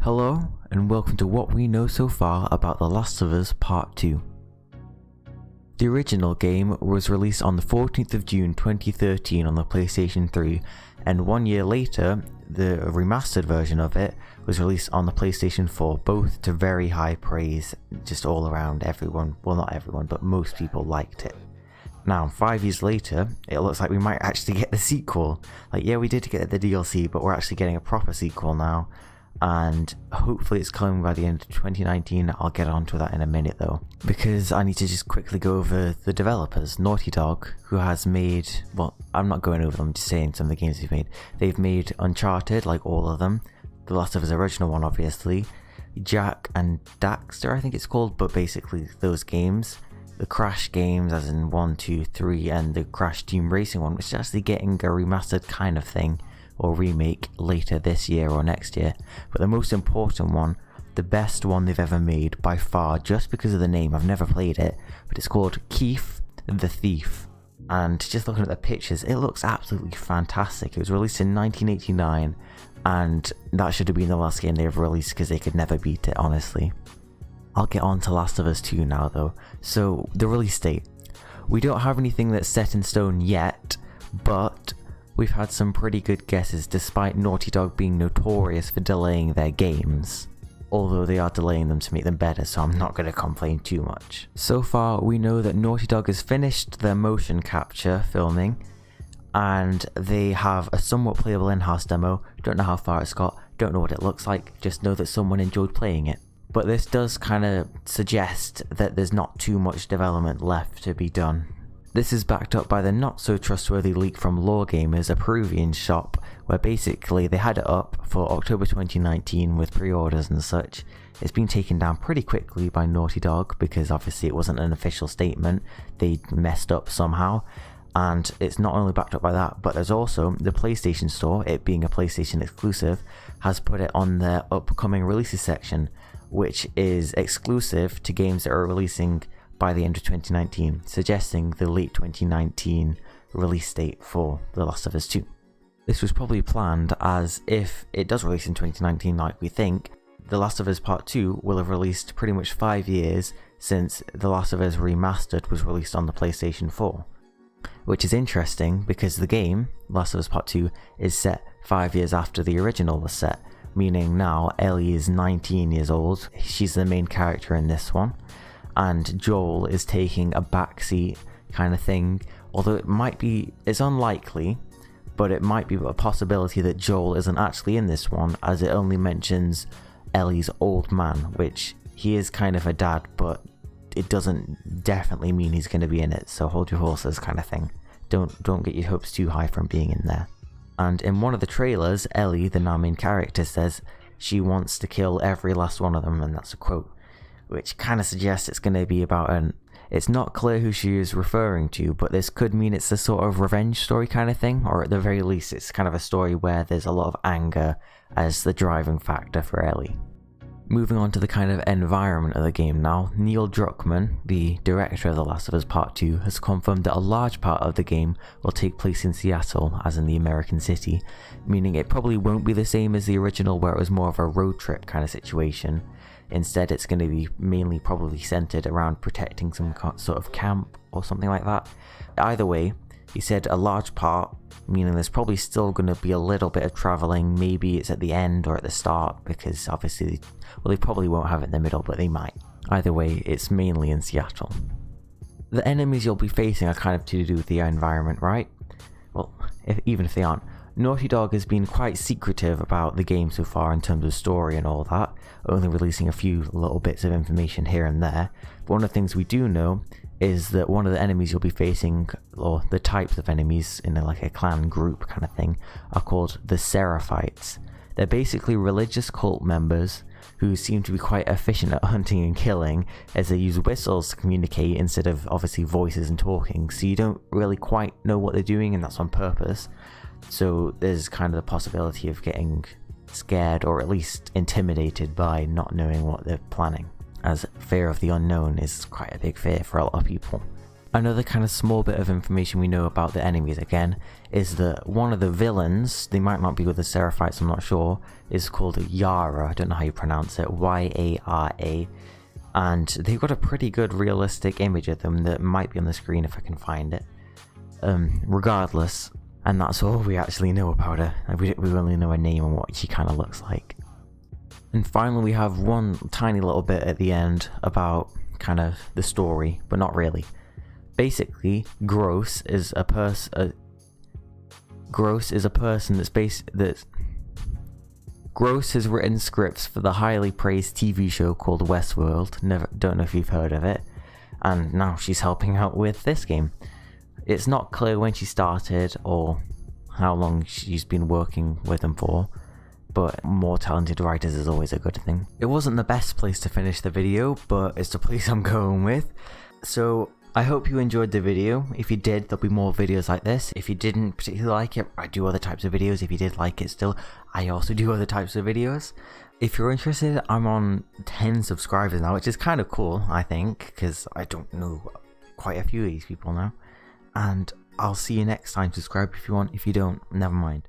Hello, and welcome to what we know so far about The Last of Us Part 2. The original game was released on the 14th of June 2013 on the PlayStation 3, and 1 year later, the remastered version of it was released on the PlayStation 4, both to very high praise, just all around. Everyone, well, not everyone, but most people liked it. Now, 5 years later, it looks like we might actually get the sequel. Yeah, we did get the DLC, but we're actually getting a proper sequel now. And hopefully it's coming by the end of 2019. I'll get onto that in a minute though, because I need to just quickly go over the developers. Naughty Dog, who has made, well, I'm not going over them, just saying some of the games they've made. They've made Uncharted, like all of them, The Last of Us original one obviously, Jak and Daxter I think it's called, but basically those games. The Crash games, as in 1, 2, 3, and the Crash Team Racing one, which is actually getting a remastered kind of thing, or remake later this year or next year. But the most important one, the best one they've ever made by far, just because of the name, I've never played it, but it's called Keith the Thief. And just looking at the pictures, it looks absolutely fantastic. It was released in 1989, and that should have been the last game they've released because they could never beat it, honestly. I'll get on to Last of Us 2 now though. So, the release date. We don't have anything that's set in stone yet, but we've had some pretty good guesses despite Naughty Dog being notorious for delaying their games. Although they are delaying them to make them better, so I'm not going to complain too much. So far, we know that Naughty Dog has finished their motion capture filming, and they have a somewhat playable in-house demo. Don't know how far it's got, don't know what it looks like, just know that someone enjoyed playing it. But this does kind of suggest that there's not too much development left to be done. This is backed up by the not so trustworthy leak from Lore Gamers, a Peruvian shop, where basically they had it up for October 2019 with pre-orders and such. It's been taken down pretty quickly by Naughty Dog because obviously it wasn't an official statement, they messed up somehow. And it's not only backed up by that, but there's also the PlayStation Store, it being a PlayStation exclusive, has put it on their upcoming releases section, which is exclusive to games that are releasing by the end of 2019, suggesting the late 2019 release date for The Last of Us 2. This was probably planned, as if it does release in 2019 like we think, The Last of Us Part 2 will have released pretty much 5 years since The Last of Us Remastered was released on the PlayStation 4. Which is interesting because the game, Last of Us Part 2, is set 5 years after the original was set, meaning now Ellie is 19 years old, she's the main character in this one, and Joel is taking a backseat kind of thing, although it's unlikely, but it might be a possibility that Joel isn't actually in this one, as it only mentions Ellie's old man, which he is kind of a dad, but it doesn't definitely mean he's going to be in it, so hold your horses kind of thing. Don't get your hopes too high from being in there. And in one of the trailers, Ellie, the now main character, says she wants to kill every last one of them, and that's a quote, which kind of suggests it's going to be about it's not clear who she is referring to, but this could mean it's a sort of revenge story kind of thing, or at the very least it's kind of a story where there's a lot of anger as the driving factor for Ellie. Moving on to the kind of environment of the game now, Neil Druckmann, the director of The Last of Us Part 2, has confirmed that a large part of the game will take place in Seattle, as in the American city, meaning it probably won't be the same as the original where it was more of a road trip kind of situation. Instead, it's going to be mainly probably centered around protecting some sort of camp or something like that. Either way, he said a large part, meaning there's probably still going to be a little bit of traveling. Maybe it's at the end or at the start, because obviously, they probably won't have it in the middle, but they might. Either way, it's mainly in Seattle. The enemies you'll be facing are kind of to do with the environment, right? Well, even if they aren't. Naughty Dog has been quite secretive about the game so far in terms of story and all that, only releasing a few little bits of information here and there. But one of the things we do know is that one of the enemies you'll be facing, or the types of enemies in like a clan group kind of thing, are called the Seraphites. They're basically religious cult members who seem to be quite efficient at hunting and killing, as they use whistles to communicate instead of obviously voices and talking, so you don't really quite know what they're doing, and that's on purpose. So there's kind of the possibility of getting scared or at least intimidated by not knowing what they're planning, as fear of the unknown is quite a big fear for a lot of people. Another kind of small bit of information we know about the enemies again is that one of the villains, they might not be with the Seraphites, I'm not sure, is called Yara. I don't know how you pronounce it, Y-A-R-A. And they've got a pretty good realistic image of them that might be on the screen if I can find it. Regardless, and that's all we actually know about her. We only know her name and what she kind of looks like. And finally we have one tiny little bit at the end about kind of the story, but not really. Basically, Gross is a person Gross has written scripts for the highly praised TV show called Westworld. Don't know if you've heard of it. And now she's helping out with this game. It's not clear when she started or how long she's been working with them for, but more talented writers is always a good thing. It wasn't the best place to finish the video, but it's the place I'm going with. So I hope you enjoyed the video. If you did, there'll be more videos like this. If you didn't particularly like it, I do other types of videos. If you did like it still, I also do other types of videos. If you're interested, I'm on 10 subscribers now, which is kind of cool, I think, because I don't know quite a few of these people now. And I'll see you next time. Subscribe if you want. If you don't, never mind.